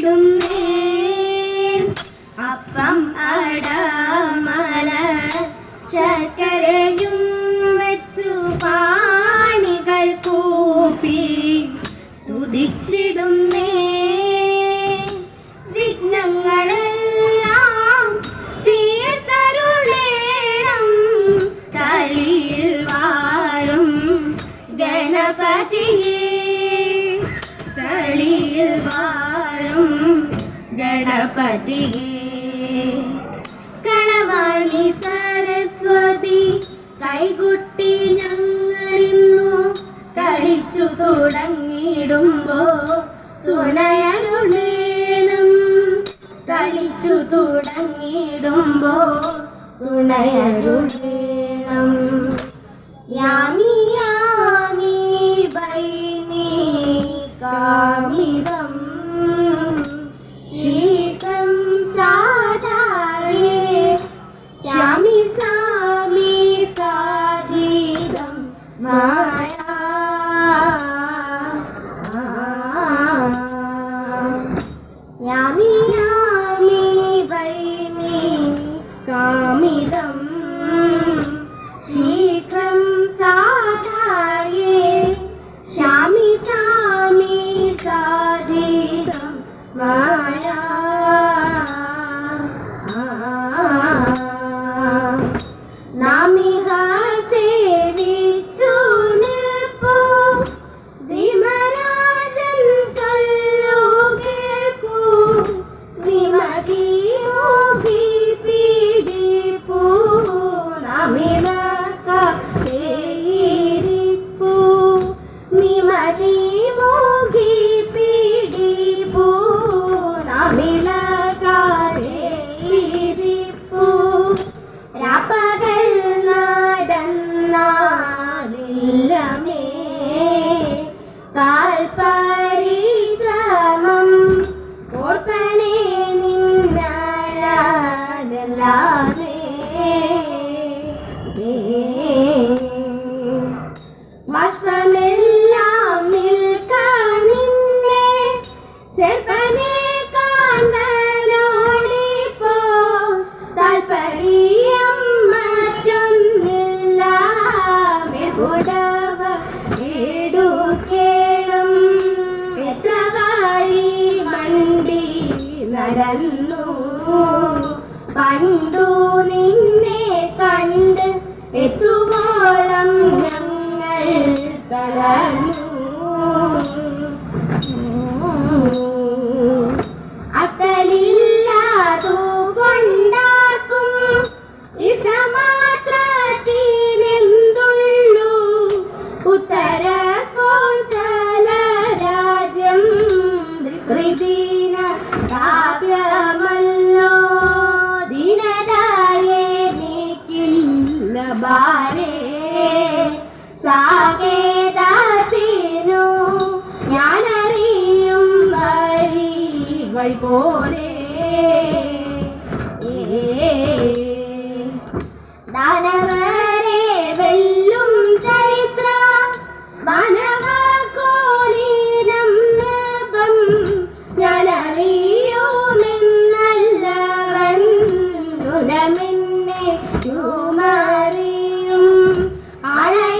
സുധിച്ചിടുന്നേ അപ്പം അടമല ശർക്കരയും വെച്ചു പാണികൾ കൂപ്പി സ്തുതിച്ചിടുന്നേ വിഘ്നങ്ങളെല്ലാം തീർത്തരുളേണം കളിയിൽ വാഴും ഗണപതിയേ കളിയിൽ വാഴും ഗണപതിയേ കളവാണി സരസ്വതി കൈകുട്ടി ഞങ്ങളിന്നു കളിച്ചു തുടങ്ങിടുമ്പോ തുണയരുളേണം കളിച്ചു തുടങ്ങിടുമ്പോ തുണയരുളേണം യാമി യാമി ഭൈമി കാമിതം ശീതം സാധാരേ ശ്യാമി സാമി സാഗീതം മായാ യാമി യാമി ഭൈമി കാമിതം ശീഘ്രം സാധാരേ ശ്യാമി സാമി സാഗീതം മായാ നാമിഹ സേവിച്ചു നിൽപ്പൂ ധീമരാജൻ ചൊല്ലു കേൾപ്പൂ വിമതി മോഹി പീഡിപ്പൂ നാമിളക തേയിരിപ്പൂ വിമതി മോഹി പീഡിപ്പൂ നാമിളക തേയിരിപ്പൂ രാപ്പകൽ നടന്നാലില്ലമേ കാൽപരിശ്രമം ഓർപ്പനെ നിന്നഴകല്ലാതെ ബാഷ്പമെല്ലാം നിൽക്കാൻ നിന്നെ ചെറുപ്പനെ കാന്തനോടിപ്പോ താൽപര്യം മറ്റൊന്നില്ല മെകുടവ എടുക്കേണം എത്ര വഴി മണ്ടി നടന്നു പണ്ടു നിന്നെ കണ്ട് എത്തുവോളം ഞങ്ങൾ തളർന്നു അക്കലില്ലാതു കൊണ്ടാക്കും ഇത്രമാത്രത്തിനെന്തുള്ളൂ ഉത്തര കോസല രാജ്യം ത്രിദിന കാവ്യമല്ലോ ദീനതായേ നീക്കില്ല ബാലേ സാകേതത്തിനു ഞാനറിയും വഴി വഴി പോലെ ദാനവരെ വെല്ലും ചരിത്ര മാനവകോലീനം നൃപം ഞാനറിയുമെന്നല്ലവൻ ഗുണമെന്നെ ചുമറിയും ആളയച്ചിട്ടുണ്ടം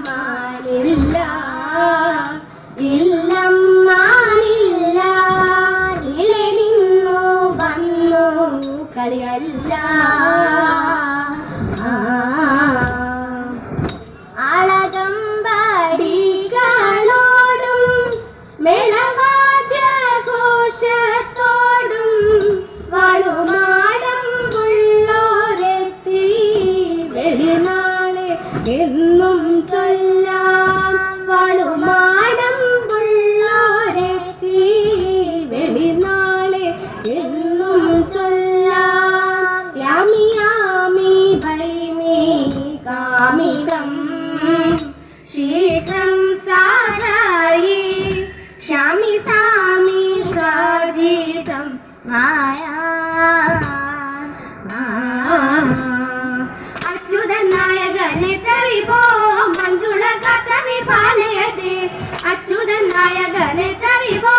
മാനില്ല ഇല്ലം മാനില്ല നിലെ നിന്നു വന്നു കളിയല്ല ആളകമ്പടികളോടും മേളവാദ്യഘോഷത്തോടും വാളുമാടം പുള്ളോരെത്തി വെളിനാളെ എന്നും ചൊല്ലാം വാളുമാടം പുള്ളോരെത്തി വെളിനാളെ എന്നും ചൊല്ലാം യാമി യാമി ഭൈമി കാമിതം ശീഘ്രം സാരായി ശ്യാമി സാമി സാഗീതം മായാ അച്യുതൻ നായകനെ തറിവോ മഞ്ജുള കാത്തവി പാലയതേ അച്യുതൻ നായകനെ തറിവോ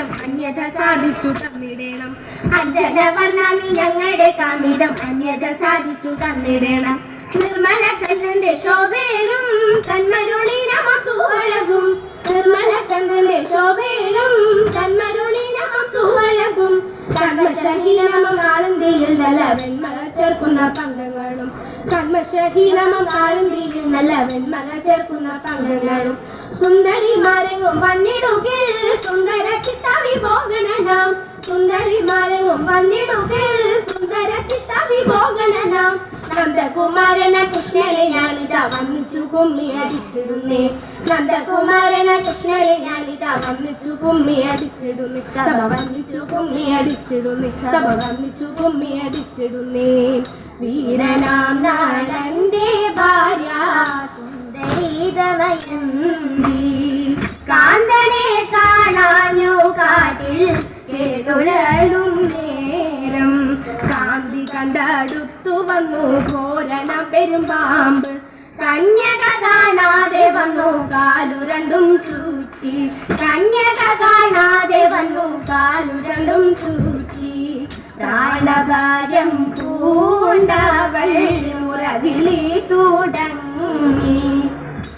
കാമിതം അന്യഥ സാധിച്ചു തന്നിടേണം. അഞ്ജനവർണ്ണാനി ഞങ്ങളുടെ കാമിതം അന്യഥ സാധിച്ചു തന്നിടേണം. നിർമ്മല ചന്ദ്രന്റെ ശോഭേനും തന്മരുളിനമത്തു അഴകും. നിർമ്മല ചന്ദ്രന്റെ ശോഭേനും തന്മരുളിനമത്തു അഴകും. കൺമശഹീനമം കാളന്തിയിൽ നല്ല വെൺമല ചേർക്കുന്ന പങ്കങ്ങളും. കൺമശഹീനമം കാളന്തിയിൽ നല്ല വെൺമല ചേർക്കുന്ന പങ്കങ്ങളും. സുന്ദരിമാരെങ്ങും വന്നിടുകിൽ സുന്ദര ചിത്തവിഭോഗനാം. സുന്ദരിമാരെങ്ങും വന്നിടുകിൽ സുന്ദര ചിത്തവിഭോഗനാം. നന്ദകുമാരന കൃഷ്ണനെ ഞാനിതാ വന്നിച്ചു കുമ്മി അടിച്ചിടുന്നേ. നന്ദകുമാരന കൃഷ്ണനെ ഞാനിതാ വന്നിച്ചു കുമ്മി അടിച്ചിടുന്നേ. സഭ വന്നിച്ചു കുമ്മി അടിച്ചിടുന്നേ. സഭ വന്നിച്ചു കുമ്മി അടിച്ചിടുന്നേ. വീരനാം നാടന്റെ ഭാര്യ സുന്ദരീതമയന്തി. കാന്തനെ കാണാഞ്ഞു കാട്ടിൽ കേട്ടുഴലും നേരം. കാന്തി കണ്ടടുത്തു വന്നു ഘോരണ പെരുമ്പാമ്പ്. കന്യക കാണാതെ വന്നു കാലു രണ്ടും ചൂറ്റി. കന്യക കാണാതെ വന്നു കാലു രണ്ടും ചൂറ്റി. പ്രാണഭാരം പൂണ്ടവൾ മുറവിളി തുടങ്ങി.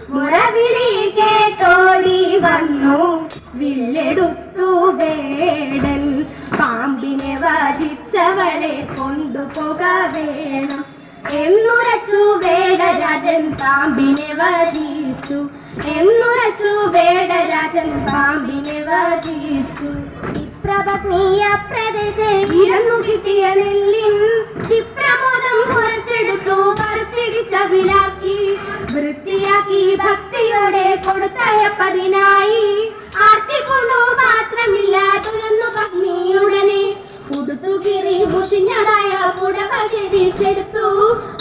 മുറവിളി കേട്ടോടി വന്നു വില്ലെടുത്തു വേടൻ. പാമ്പിനെ വധിച്ചവളെ കൊണ്ടുപോക വേണം എന്നുരച്ചു വേടരാജൻ പാമ്പിനെ വധിച്ചു. എന്നുരച്ചു വേടരാജൻ പാമ്പിനെ വധിച്ചു. വിപ്രപത്നീയ പ്രദേശേ ഇരന്നു കിട്ടിയ നെല്ലിൻ ക്ഷിപ്രമോദം കുറച്ചെടുത്തു കറുത്തിടിച്ച വിലാക്കി. വൃത്തിയാക്കി ഭക്തിയോടെ കൊടുത്തയപ്പതിനായി. ആർത്തിക്കൊണ്ടു മാത്രമില്ല തുറന്നു പത്നിയുടനെ. ഉടുത്തുകീറി മുഷിഞ്ഞതായ പുടവ ചെരിച്ചെടുത്തു.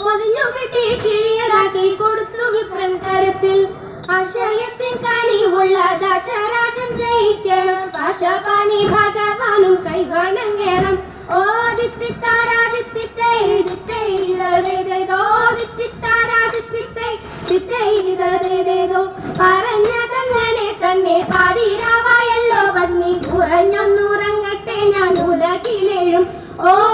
ഒതിഞ്ഞു കെട്ടി കിഴിയതാക്കി കൊടുത്തു വിപ്രൻ കരത്തിൽ. ആശയത്തിൻ കനിവുള്ള ദശരാജൻ ജയിക്കണം. പാശപാണി ഭഗവാനും കൈവണങ്ങണം. ഓ പറഞ്ഞതങ്ങനെ തന്നെ പാതിരാവായല്ലോ പത്നി. കുറഞ്ഞൊന്നുറങ്ങട്ടെ ഞാൻ ഉലകിലേഴും. ഓ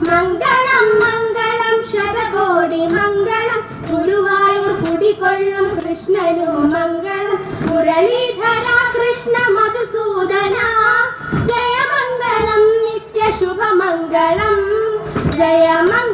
മംഗളം മംഗളം ശതകോടി മംഗളം. ഗുരുവായൂർ കുടികൊള്ളും കൃഷ്ണനു മംഗളം. മുരളീധര കൃഷ്ണ മധുസൂദന ജയമംഗളം നിത്യശുഭമംഗളം. ജയമംഗളം.